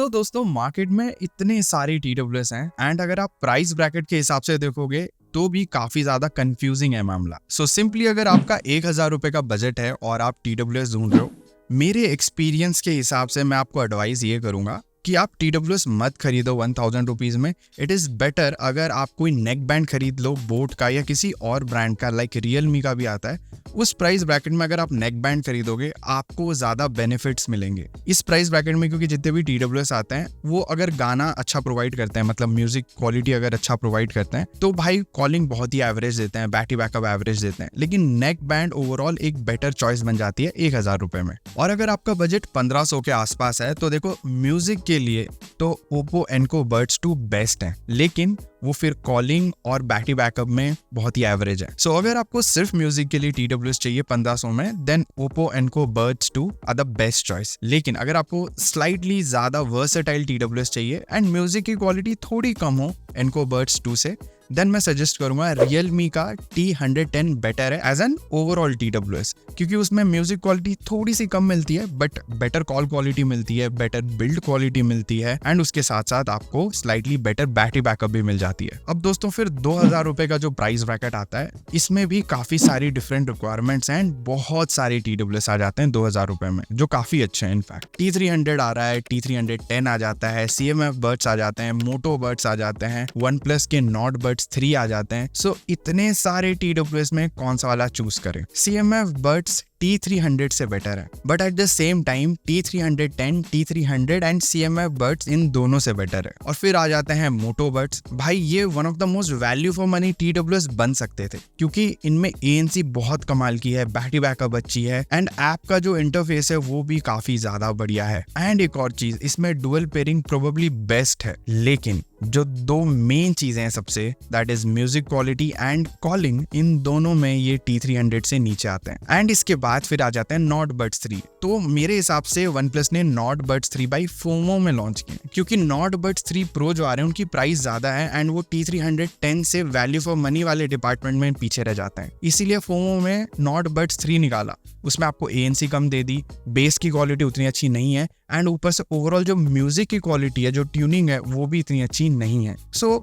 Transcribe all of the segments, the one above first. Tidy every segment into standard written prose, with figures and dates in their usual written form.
दोस्तों मार्केट में इतने सारे TWS हैं एंड अगर आप प्राइस ब्रैकेट के हिसाब से देखोगे तो भी काफी ज्यादा कंफ्यूजिंग है मामला। सिंपली अगर आपका 1,000 रुपए का बजट है और आप TWS ढूंढ रहे हो, मेरे एक्सपीरियंस के हिसाब से मैं आपको एडवाइस ये करूंगा कि आप TWS मत खरीदो 1,000 रुपीज में। इट इज बेटर अगर आप कोई नेक बैंड खरीद लो बोट का या किसी और ब्रांड का, लाइक रियलमी का भी आता है। उस प्राइस ब्रैकेट में अगर आप नेक बैंड खरीदोगे आपको ज्यादा बेनिफिट्स मिलेंगे इस प्राइस ब्रैकेट में, क्योंकि जितने भी TWS आते हैं वो अगर गाना अच्छा प्रोवाइड करते हैं, मतलब म्यूजिक क्वालिटी अगर अच्छा प्रोवाइड करते हैं, तो भाई कॉलिंग बहुत ही एवरेज देते हैं, बैटरी बैकअप एवरेज देते हैं, लेकिन नेक बैंड ओवरऑल एक बेटर चॉइस बन जाती है 1,000 रुपए में। और अगर आपका बजट 1,500 के आसपास है तो देखो, म्यूजिक के लिए तो Oppo Enco Buds 2 बेस्ट है, लेकिन वो फिर कॉलिंग और बैटरी बैकअप में बहुत ही एवरेज है। अगर आपको सिर्फ म्यूजिक के लिए TWS चाहिए 1,500 में, then Oppo Enco Buds 2 are the best choice. लेकिन अगर आपको स्लाइटली ज्यादा वर्सेटाइल TWS चाहिए एंड म्यूजिक की क्वालिटी थोड़ी कम हो Enco Buds 2 से, देन मैं सजेस्ट करूंगा रियलमी का T110 बेटर है एज एन ओवरऑल TWS, क्योंकि उसमें म्यूजिक क्वालिटी थोड़ी सी कम मिलती है बट बेटर कॉल क्वालिटी मिलती है, बेटर बिल्ड क्वालिटी मिलती है एंड उसके साथ साथ आपको स्लाइटली बेटर बैटरी बैकअप भी मिल जाती है। अब दोस्तों फिर 2,000 रुपए का जो प्राइस ब्रैकेट आता है, इसमें भी काफी सारी डिफरेंट रिक्वायरमेंट्स एंड बहुत सारे TWS आ जाते हैं 2,000 रुपए में, जो काफी अच्छे हैं। इनफैक्ट T300 आ रहा है, T310 आ जाता है, CMF बड्स आ जाते हैं, मोटो बड्स आ जाते हैं, OnePlus के नॉट बड्स 3 आ जाते हैं। इतने सारे TWS में कौन सा वाला चूज करें? CMF बड्स T300 से बेटर है, but at the same time T310, T300 and CMF buds इन दोनों से बेटर है। और फिर आ जाते हैं मोटो बड्स। भाई ये one of the most value for money TWS बन सकते थे, क्योंकि इनमें ANC बहुत कमाल की है, बैटरी बैकअप अच्छी है एंड ऐप का जो इंटरफेस है वो भी काफी ज्यादा बढ़िया है। एंड एक और चीज, इसमें डुअल पेयरिंग प्रोबेबली बेस्ट है, लेकिन जो दो मेन चीजें हैं सबसे, that is music quality and calling, इन दोनों में ये T300 से नीचे आते हैं। एंड इसके बाद फिर आ जाते हैं नॉट बड्स 3। तो मेरे हिसाब से OnePlus ने नॉट बड्स 3 बाई FOMO में लॉन्च किए, क्योंकि नॉट बड्स 3 प्रो जो आ रहे हैं उनकी प्राइस ज्यादा है एंड वो T310 से वैल्यू फॉर मनी वाले डिपार्टमेंट में पीछे रह जाता है, इसीलिए FOMO में नॉट बड्स 3 निकाला। उसमें आपको ANC कम दे दी, बेस की क्वालिटी उतनी अच्छी नहीं है एंड ऊपर से ओवरऑल जो म्यूजिक की क्वालिटी है, जो ट्यूनिंग है, वो भी इतनी अच्छी नहीं है।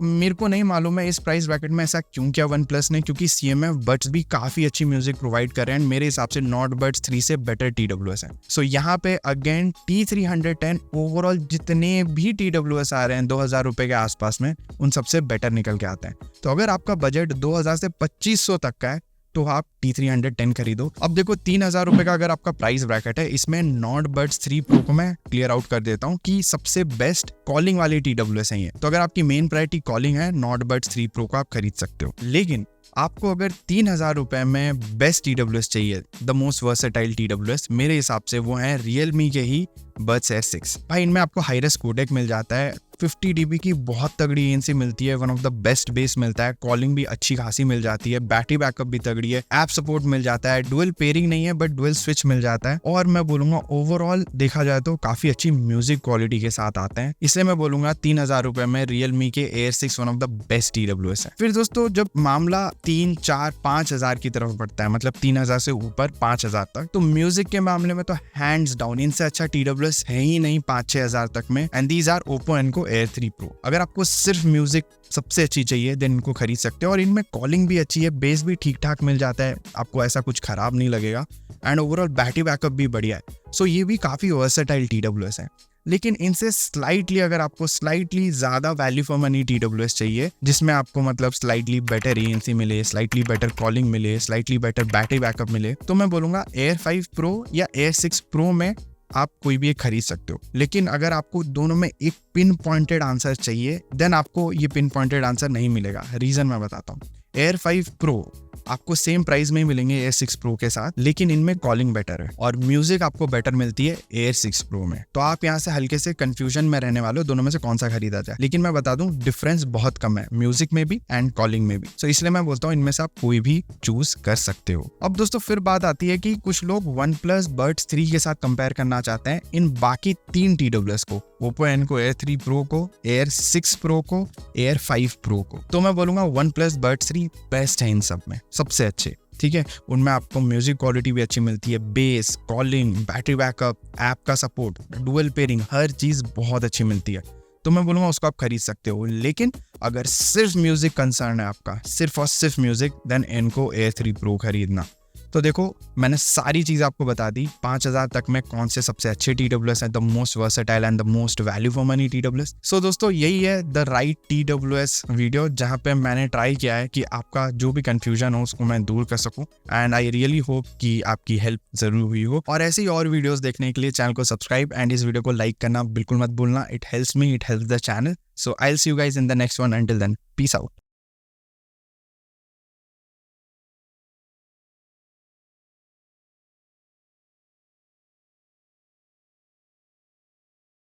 मेरे को नहीं मालूम है इस प्राइस ब्रैकेट में ऐसा क्यों किया OnePlus ने, क्योंकि CMF बड्स भी काफी अच्छी म्यूजिक प्रोवाइड कर रहे हैं एंड मेरे हिसाब से नॉट बड्स 3 से बेटर TWS है। यहाँ पे अगेन T310 ओवरऑल जितने भी TWS आ रहे हैं 2,000 रुपए के आसपास में, उन सबसे बेटर निकल के आते हैं। तो अगर आपका बजट 2,000 से 2,500 तक का है तो आप T310 खरीदो। अब देखो 3,000 रुपए का अगर आपका प्राइस ब्रैकेट है, इसमें नॉट बड्स 3 प्रो को मैं क्लियर आउट कर देता हूँ कि सबसे बेस्ट कॉलिंग वाली TWS है ये। तो अगर आपकी मेन प्रायोरिटी कॉलिंग है, नॉट बड्स 3 प्रो को आप खरीद सकते हो। लेकिन आपको अगर 3,000 रुपए में बेस्ट TWS चाहिए, द मोस्ट वर्सेटाइल TWS, मेरे हिसाब से वो है रियलमी के ही बड्स Air 6। भाई इनमें आपको हाईरेस कोडेक मिल जाता है, 50 dB की बहुत तगड़ी ANC मिलती है, one of the best base मिलता है, कॉलिंग भी अच्छी खासी मिल जाती है, बैटरी बैकअप भी तगड़ी है, ऐप सपोर्ट मिल जाता है, डुअल पेयरिंग नहीं है बट डुअल स्विच मिल जाता है, और मैं बोलूंगा ओवरऑल देखा जाए तो काफी अच्छी म्यूजिक क्वालिटी के साथ आते हैं। इसलिए मैं बोलूंगा 3,000 रुपए में रियलमी के Air 6 one of the best TWS है। फिर दोस्तों जब मामला 3, 4, 5,000 की तरफ बढ़ता है, मतलब 3,000 से ऊपर 5,000 तक, तो म्यूजिक के मामले में तो हैंड्स डाउन इनसे अच्छा TWS है ही नहीं 5-6,000 तक में। And these are Oppo Enco Air 3 Pro। अगर आपको सिर्फ म्यूजिक सबसे अच्छी चाहिए देन इनको खरीद सकते हो, और इनमें कॉलिंग भी अच्छी है, बेस भी ठीक ठाक मिल जाता है, आपको ऐसा कुछ खराब नहीं लगेगा एंड ओवरऑल बैटरी बैकअप भी बढ़िया है। ये भी काफी वर्सेटाइल TWS है। लेकिन इनसे स्लाइटली अगर आपको स्लाइटली ज्यादा वैल्यू फॉर मनी TWS चाहिए, जिसमें आपको मतलब स्लाइटली बेटर ANC मिले, स्लाइटली बेटर कॉलिंग मिले, स्लाइटली बेटर बैटरी बैकअप मिले, तो मैं बोलूंगा Air 5 Pro या Air 6 Pro में आप कोई भी एक खरीद सकते हो। लेकिन अगर आपको दोनों में एक पिन पॉइंटेड आंसर चाहिए, देन आपको ये पिन पॉइंटेड आंसर नहीं मिलेगा। रीजन मैं बताता हूँ। Air 5 Pro आपको सेम प्राइस में मिलेंगे Air 6 Pro के साथ, लेकिन इनमें कॉलिंग बेटर है और म्यूजिक आपको बेटर मिलती है Air 6 Pro में। तो आप यहाँ से हल्के से कंफ्यूजन में रहने वाले हो दोनों में से कौन सा खरीदा जाए, लेकिन मैं बता दूं डिफरेंस बहुत कम है म्यूजिक में भी एंड कॉलिंग में भी। इसलिए मैं बोलता हूँ इनमें से आप कोई भी चूज कर सकते हो। अब दोस्तों फिर बात आती है कि कुछ लोग OnePlus Buds 3 के साथ कंपेयर करना चाहते हैं इन बाकी 3 TWS को, Oppo Enco Air 3 Pro को, Air 6 Pro को, Air 5 Pro को। तो मैं बोलूंगा OnePlus Buds 3 बेस्ट है इन सब में, सबसे अच्छे। ठीक है। उनमें आपको म्यूजिक क्वालिटी भी अच्छी मिलती है, base, calling, battery backup, app का सपोर्ट, डुअल पेयरिंग, हर चीज़ बहुत अच्छी मिलती है। तो मैं बोलूँगा उसको आप खरीद सकते हो। लेकिन अगर सिर्फ म्यूजिक कंसर्न है आपका, सिर्फ और सिर्फ म्यूजिक, देन इनको Air 3 Pro खरीदना। तो देखो मैंने सारी चीज़ आपको बता दी। 5000 तक में कौन से सबसे अच्छे TWS हैं, the most versatile and the most value for money TWS। सो दोस्तों यही है द राइट TWS वीडियो, जहाँ पे मैंने ट्राई किया है कि आपका जो भी कंफ्यूजन हो उसको मैं दूर कर सकूं। एंड आई रियली होप कि आपकी हेल्प जरूर हुई हो। और ऐसे ही और वीडियोस देखने के लिए चैनल को सब्सक्राइब एंड इस वीडियो को लाइक करना बिल्कुल मत भूलना। It helps me, it helps the channel. So I will see you guys in the next one. Until then, peace out.